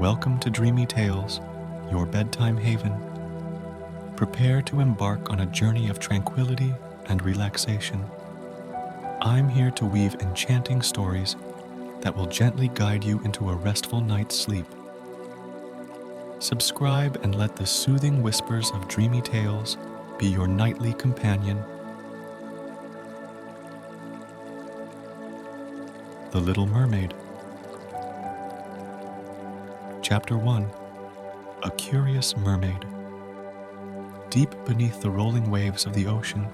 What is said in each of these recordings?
Welcome to Dreamy Tales, your bedtime haven. Prepare to embark on a journey of tranquility and relaxation. I'm here to weave enchanting stories that will gently guide you into a restful night's sleep. Subscribe and let the soothing whispers of Dreamy Tales be your nightly companion. The Little Mermaid. Chapter 1. A Curious Mermaid. Deep beneath the rolling waves of the ocean,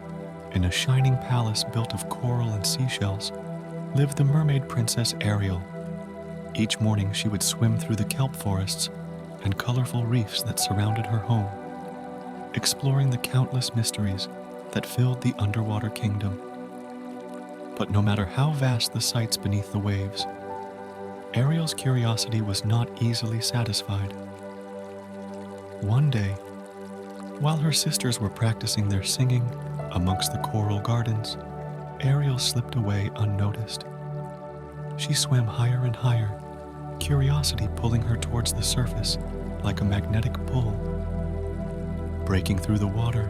in a shining palace built of coral and seashells, lived the mermaid princess Ariel. Each morning she would swim through the kelp forests and colorful reefs that surrounded her home, exploring the countless mysteries that filled the underwater kingdom. But no matter how vast the sights beneath the waves, Ariel's curiosity was not easily satisfied. One day, while her sisters were practicing their singing amongst the coral gardens, Ariel slipped away unnoticed. She swam higher and higher, curiosity pulling her towards the surface like a magnetic pull. Breaking through the water,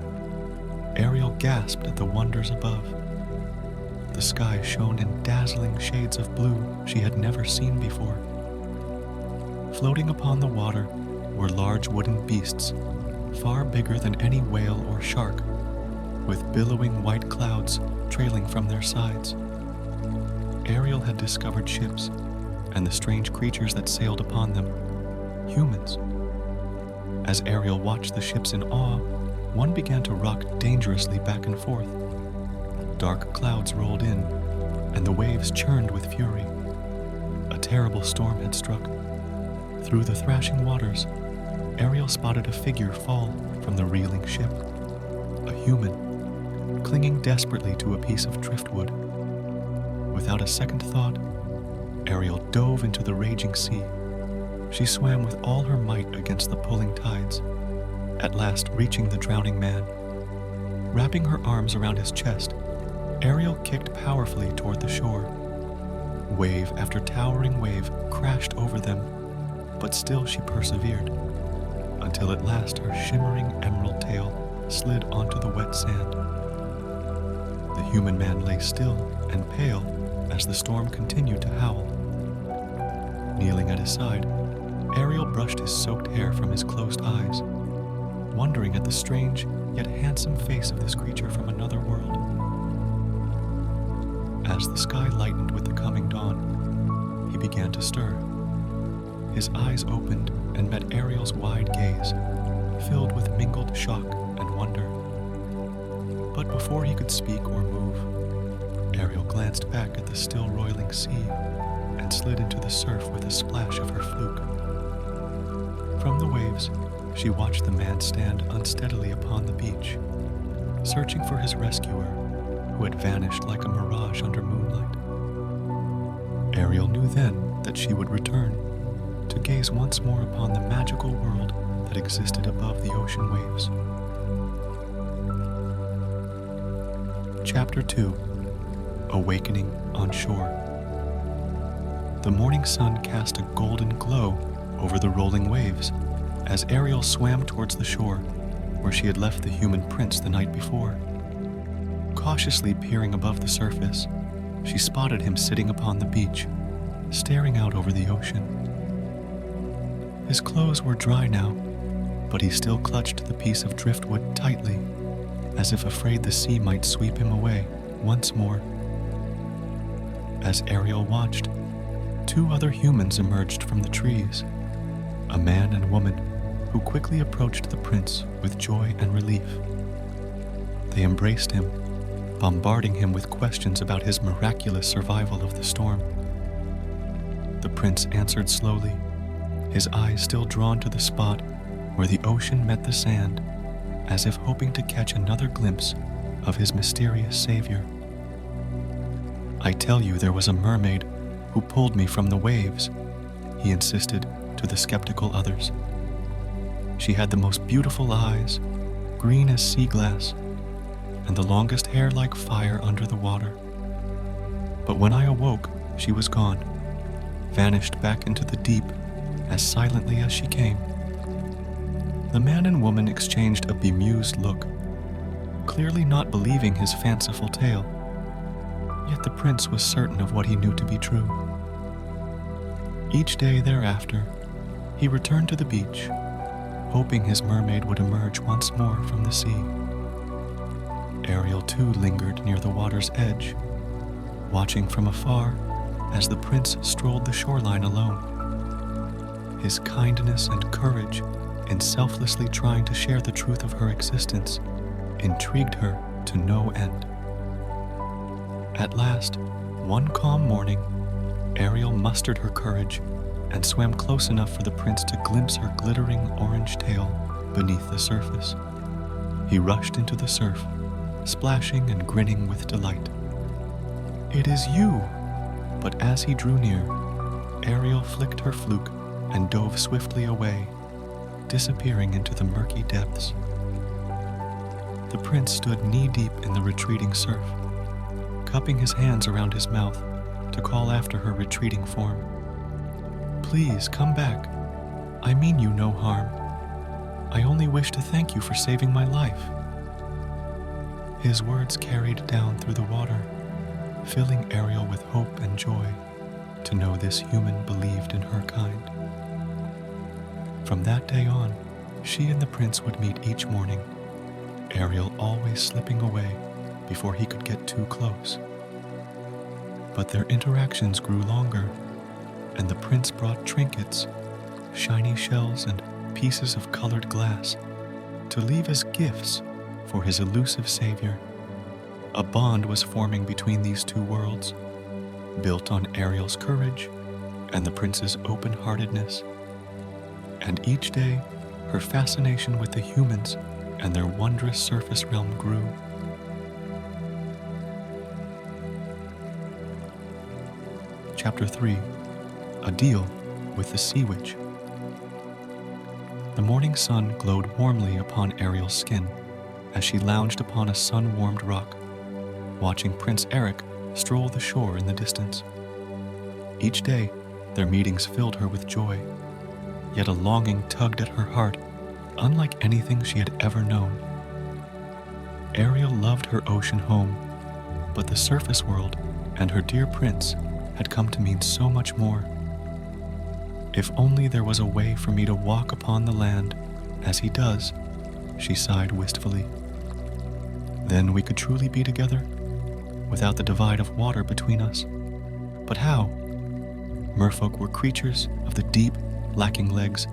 Ariel gasped at the wonders above. The sky shone in dazzling shades of blue she had never seen before. Floating upon the water were large wooden beasts, far bigger than any whale or shark, with billowing white clouds trailing from their sides. Ariel had discovered ships and the strange creatures that sailed upon them, humans. As Ariel watched the ships in awe, one began to rock dangerously back and forth. Dark clouds rolled in, and the waves churned with fury. A terrible storm had struck. Through the thrashing waters, Ariel spotted a figure fall from the reeling ship. A human, clinging desperately to a piece of driftwood. Without a second thought, Ariel dove into the raging sea. She swam with all her might against the pulling tides, at last reaching the drowning man. Wrapping her arms around his chest, Ariel kicked powerfully toward the shore. Wave after towering wave crashed over them, but still she persevered, until at last her shimmering emerald tail slid onto the wet sand. The human man lay still and pale as the storm continued to howl. Kneeling at his side, Ariel brushed his soaked hair from his closed eyes, wondering at the strange yet handsome face of this creature from another world. As the sky lightened with the coming dawn, he began to stir. His eyes opened and met Ariel's wide gaze, filled with mingled shock and wonder. But before he could speak or move, Ariel glanced back at the still roiling sea and slid into the surf with a splash of her fluke. From the waves, she watched the man stand unsteadily upon the beach, searching for his rescuer, who had vanished like a mirage under moonlight. Ariel knew then that she would return, to gaze once more upon the magical world that existed above the ocean waves. Chapter 2. Awakening on Shore. The morning sun cast a golden glow over the rolling waves as Ariel swam towards the shore, where she had left the human prince the night before. Cautiously peering above the surface, she spotted him sitting upon the beach, staring out over the ocean. His clothes were dry now, but he still clutched the piece of driftwood tightly, as if afraid the sea might sweep him away once more. As Ariel watched, two other humans emerged from the trees, a man and woman who quickly approached the prince with joy and relief. They embraced him, bombarding him with questions about his miraculous survival of the storm. The prince answered slowly, his eyes still drawn to the spot where the ocean met the sand, as if hoping to catch another glimpse of his mysterious savior. "I tell you there was a mermaid who pulled me from the waves," he insisted to the skeptical others. "She had the most beautiful eyes, green as sea glass, and the longest hair like fire under the water. But when I awoke, she was gone, vanished back into the deep as silently as she came. The man and woman exchanged a bemused look, clearly not believing his fanciful tale, yet the prince was certain of what he knew to be true. Each day thereafter, he returned to the beach, hoping his mermaid would emerge once more from the sea. Ariel too lingered near the water's edge, watching from afar as the prince strolled the shoreline alone. His kindness and courage in selflessly trying to share the truth of her existence intrigued her to no end. At last, one calm morning, Ariel mustered her courage and swam close enough for the prince to glimpse her glittering orange tail beneath the surface. He rushed into the surf, splashing and grinning with delight. "It is you!" But as he drew near, Ariel flicked her fluke and dove swiftly away, disappearing into the murky depths. The prince stood knee-deep in the retreating surf, cupping his hands around his mouth to call after her retreating form. "Please, come back. I mean you no harm. I only wish to thank you for saving my life." His words carried down through the water, filling Ariel with hope and joy to know this human believed in her kind. From that day on, she and the prince would meet each morning, Ariel always slipping away before he could get too close. But their interactions grew longer, and the prince brought trinkets, shiny shells, and pieces of colored glass to leave as gifts for his elusive savior. A bond was forming between these two worlds, built on Ariel's courage and the prince's open-heartedness. And each day, her fascination with the humans and their wondrous surface realm grew. Chapter 3: A Deal with the Sea Witch. The morning sun glowed warmly upon Ariel's skin as she lounged upon a sun-warmed rock, watching Prince Eric stroll the shore in the distance. Each day, their meetings filled her with joy, yet a longing tugged at her heart unlike anything she had ever known. Ariel loved her ocean home, but the surface world and her dear prince had come to mean so much more. "If only there was a way for me to walk upon the land as he does," she sighed wistfully. "Then we could truly be together, without the divide of water between us. But how? Merfolk were creatures of the deep, lacking legs,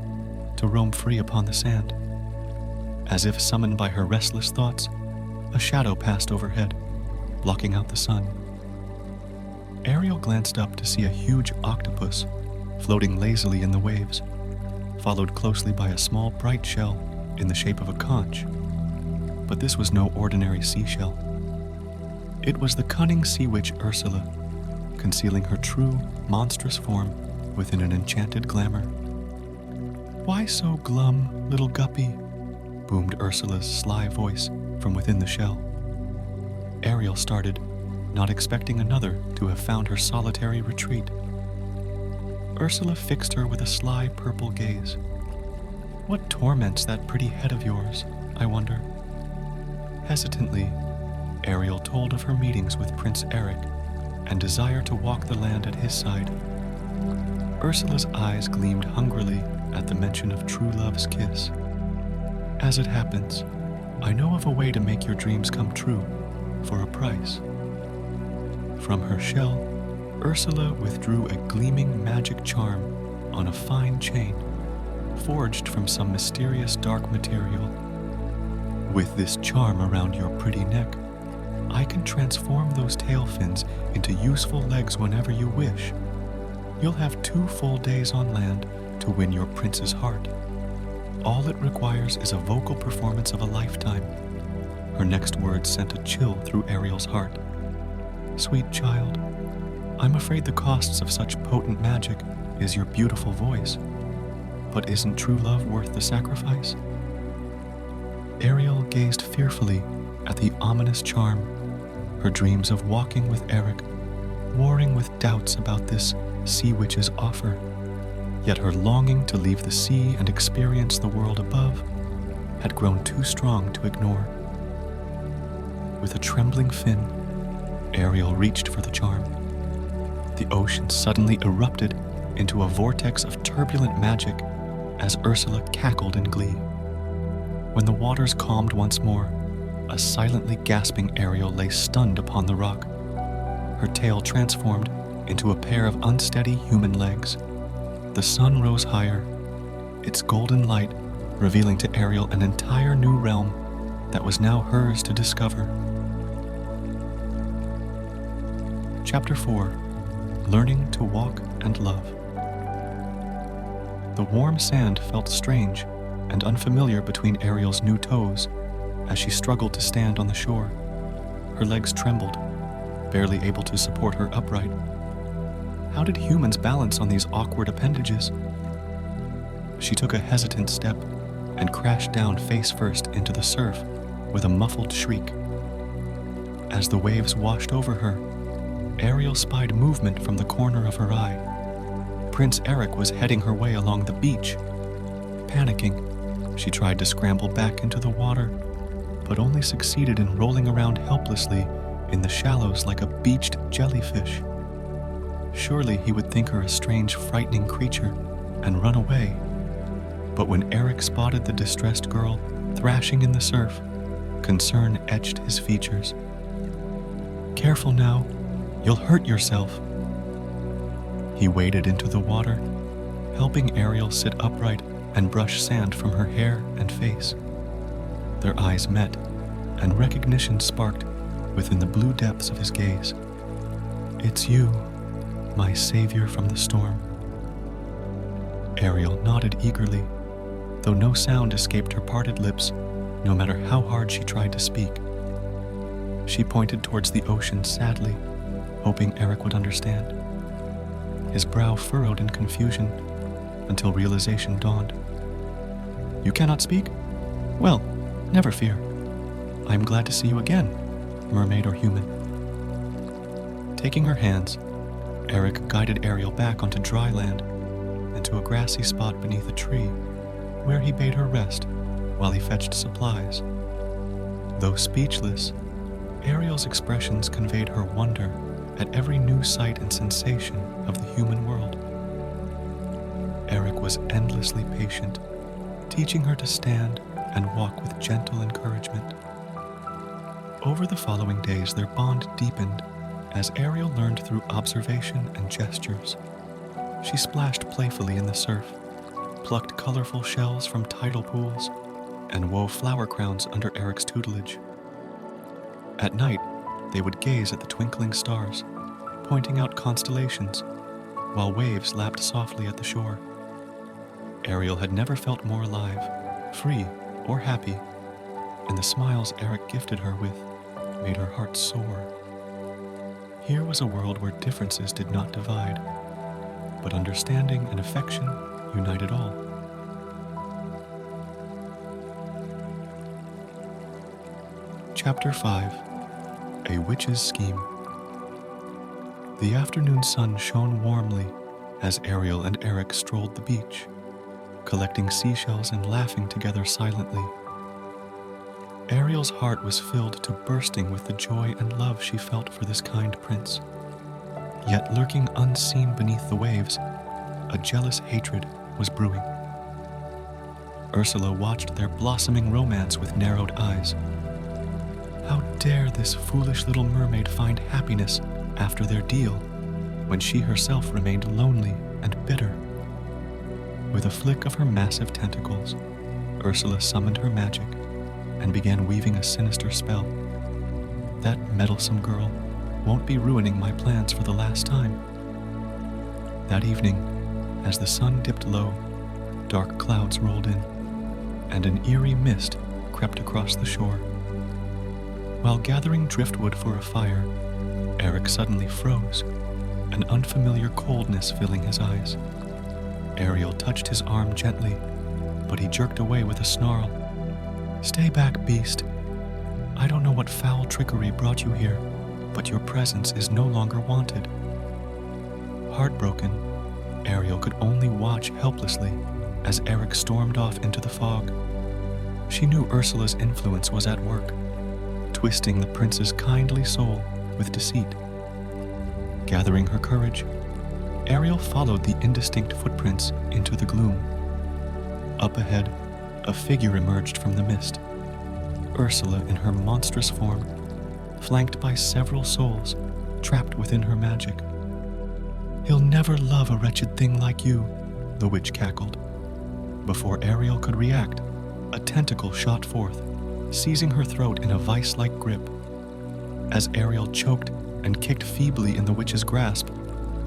to roam free upon the sand." As if summoned by her restless thoughts, a shadow passed overhead, blocking out the sun. Ariel glanced up to see a huge octopus floating lazily in the waves, followed closely by a small bright shell in the shape of a conch. But this was no ordinary seashell. It was the cunning sea witch Ursula, concealing her true, monstrous form within an enchanted glamour. "Why so glum, little guppy?" boomed Ursula's sly voice from within the shell. Ariel started, not expecting another to have found her solitary retreat. Ursula fixed her with a sly purple gaze. "What torments that pretty head of yours, I wonder?" Hesitantly, Ariel told of her meetings with Prince Eric and desire to walk the land at his side. Ursula's eyes gleamed hungrily at the mention of true love's kiss. "As it happens, I know of a way to make your dreams come true, for a price." From her shell, Ursula withdrew a gleaming magic charm on a fine chain, forged from some mysterious dark material. "With this charm around your pretty neck, I can transform those tail fins into useful legs whenever you wish. You'll have 2 full days on land to win your prince's heart. All it requires is a vocal performance of a lifetime." Her next words sent a chill through Ariel's heart. "Sweet child, I'm afraid the costs of such potent magic is your beautiful voice. But isn't true love worth the sacrifice?" Ariel gazed fearfully at the ominous charm, her dreams of walking with Eric warring with doubts about this sea witch's offer. Yet her longing to leave the sea and experience the world above had grown too strong to ignore. With a trembling fin, Ariel reached for the charm. The ocean suddenly erupted into a vortex of turbulent magic as Ursula cackled in glee. When the waters calmed once more, a silently gasping Ariel lay stunned upon the rock. Her tail transformed into a pair of unsteady human legs. The sun rose higher, its golden light revealing to Ariel an entire new realm that was now hers to discover. Chapter 4: Learning to Walk and Love. The warm sand felt strange and unfamiliar between Ariel's new toes as she struggled to stand on the shore. Her legs trembled, barely able to support her upright. How did humans balance on these awkward appendages? She took a hesitant step and crashed down face first into the surf with a muffled shriek. As the waves washed over her, Ariel spied movement from the corner of her eye. Prince Eric was heading her way along the beach. Panicking, she tried to scramble back into the water, but only succeeded in rolling around helplessly in the shallows like a beached jellyfish. Surely he would think her a strange, frightening creature and run away. But when Eric spotted the distressed girl thrashing in the surf, concern etched his features. "Careful now, you'll hurt yourself." He waded into the water, helping Ariel sit upright and brush sand from her hair and face. Their eyes met, and recognition sparked within the blue depths of his gaze. "It's you, my savior from the storm." Ariel nodded eagerly, though no sound escaped her parted lips, no matter how hard she tried to speak. She pointed towards the ocean sadly, hoping Eric would understand. His brow furrowed in confusion until realization dawned. "You cannot speak? Well, never fear. I am glad to see you again, mermaid or human." Taking her hands, Eric guided Ariel back onto dry land and to a grassy spot beneath a tree, where he bade her rest while he fetched supplies. Though speechless, Ariel's expressions conveyed her wonder at every new sight and sensation of the human world. Eric was endlessly patient, teaching her to stand and walk with gentle encouragement. Over the following days, their bond deepened as Ariel learned through observation and gestures. She splashed playfully in the surf, plucked colorful shells from tidal pools, and wove flower crowns under Eric's tutelage. At night, they would gaze at the twinkling stars, pointing out constellations, while waves lapped softly at the shore. Ariel had never felt more alive, free, or happy, and the smiles Eric gifted her with made her heart soar. Here was a world where differences did not divide, but understanding and affection united all. Chapter 5: A Witch's Scheme. The afternoon sun shone warmly as Ariel and Eric strolled the beach, collecting seashells and laughing together silently. Ariel's heart was filled to bursting with the joy and love she felt for this kind prince. Yet lurking unseen beneath the waves, a jealous hatred was brewing. Ursula watched their blossoming romance with narrowed eyes. How dare this foolish little mermaid find happiness after their deal, when she herself remained lonely and bitter? With a flick of her massive tentacles, Ursula summoned her magic and began weaving a sinister spell. That meddlesome girl won't be ruining my plans for the last time. That evening, as the sun dipped low, dark clouds rolled in, and an eerie mist crept across the shore. While gathering driftwood for a fire, Eric suddenly froze, an unfamiliar coldness filling his eyes. Ariel touched his arm gently, but he jerked away with a snarl. "Stay back, beast. I don't know what foul trickery brought you here, but your presence is no longer wanted." Heartbroken, Ariel could only watch helplessly as Eric stormed off into the fog. She knew Ursula's influence was at work, twisting the prince's kindly soul with deceit. Gathering her courage, Ariel followed the indistinct footprints into the gloom. Up ahead, a figure emerged from the mist, Ursula in her monstrous form, flanked by several souls trapped within her magic. "He'll never love a wretched thing like you," the witch cackled. Before Ariel could react, a tentacle shot forth, seizing her throat in a vice-like grip. As Ariel choked and kicked feebly in the witch's grasp,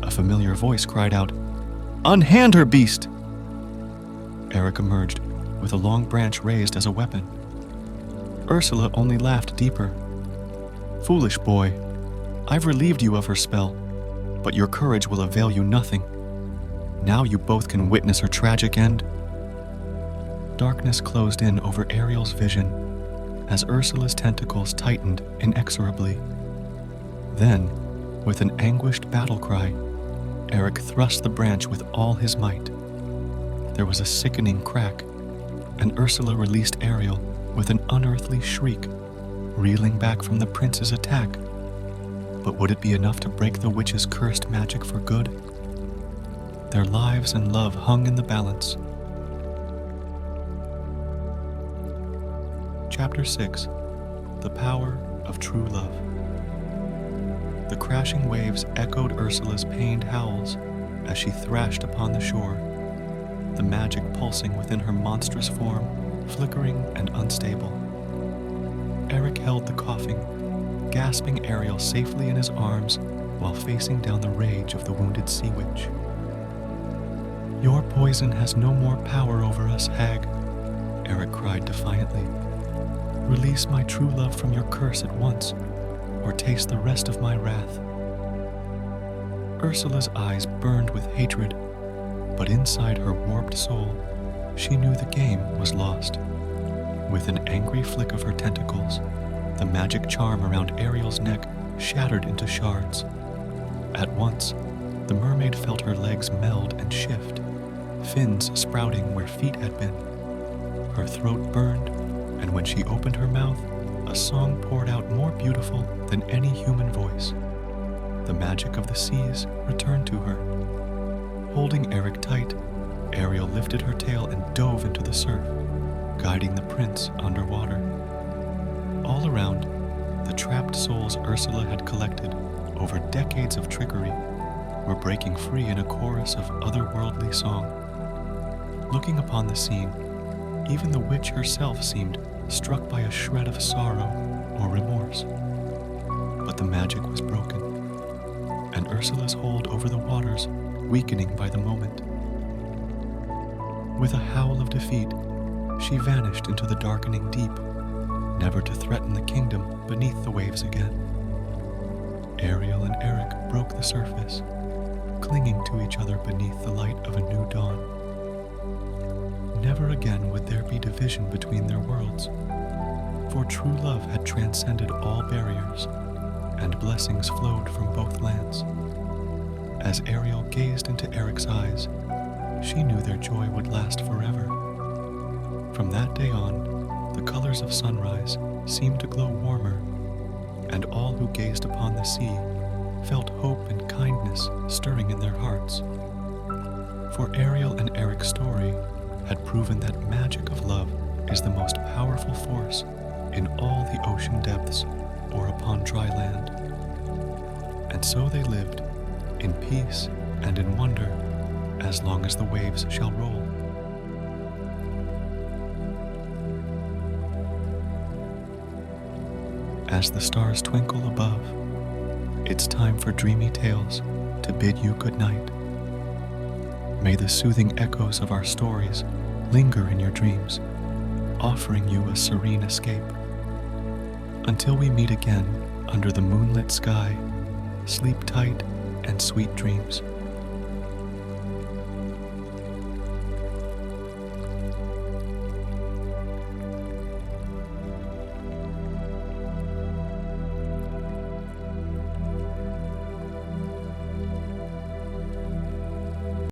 a familiar voice cried out, "Unhand her, beast!" Eric emerged, with a long branch raised as a weapon. Ursula only laughed deeper. "Foolish boy, I've relieved you of her spell, but your courage will avail you nothing. Now you both can witness her tragic end." Darkness closed in over Ariel's vision as Ursula's tentacles tightened inexorably. Then, with an anguished battle cry, Eric thrust the branch with all his might. There was a sickening crack, and Ursula released Ariel with an unearthly shriek, reeling back from the prince's attack. But would it be enough to break the witch's cursed magic for good? Their lives and love hung in the balance. Chapter 6. The Power of True Love. The crashing waves echoed Ursula's pained howls as she thrashed upon the shore, the magic pulsing within her monstrous form, flickering and unstable. Eric held the coughing, gasping Ariel safely in his arms while facing down the rage of the wounded sea witch. "Your poison has no more power over us, hag," Eric cried defiantly. "Release my true love from your curse at once, or taste the rest of my wrath." Ursula's eyes burned with hatred, but inside her warped soul, she knew the game was lost. With an angry flick of her tentacles, the magic charm around Ariel's neck shattered into shards. At once, the mermaid felt her legs meld and shift, fins sprouting where feet had been. Her throat burned, and when she opened her mouth, a song poured out more beautiful than any human voice. The magic of the seas returned to her. Holding Eric tight, Ariel lifted her tail and dove into the surf, guiding the prince underwater. All around, the trapped souls Ursula had collected over decades of trickery were breaking free in a chorus of otherworldly song. Looking upon the scene, even the witch herself seemed struck by a shred of sorrow or remorse. But the magic was broken, and Ursula's hold over the waters weakening by the moment. With a howl of defeat, she vanished into the darkening deep, never to threaten the kingdom beneath the waves again. Ariel and Eric broke the surface, clinging to each other beneath the light of a new dawn. Never again would there be division between their worlds, for true love had transcended all barriers, and blessings flowed from both lands. As Ariel gazed into Eric's eyes, she knew their joy would last forever. From that day on, the colors of sunrise seemed to glow warmer, and all who gazed upon the sea felt hope and kindness stirring in their hearts. For Ariel and Eric's story had proven that magic of love is the most powerful force in all the ocean depths or upon dry land. And so they lived, in peace and in wonder, as long as the waves shall roll. As the stars twinkle above, it's time for dreamy tales to bid you good night. May the soothing echoes of our stories linger in your dreams, offering you a serene escape. Until we meet again under the moonlit sky, sleep tight and sweet dreams.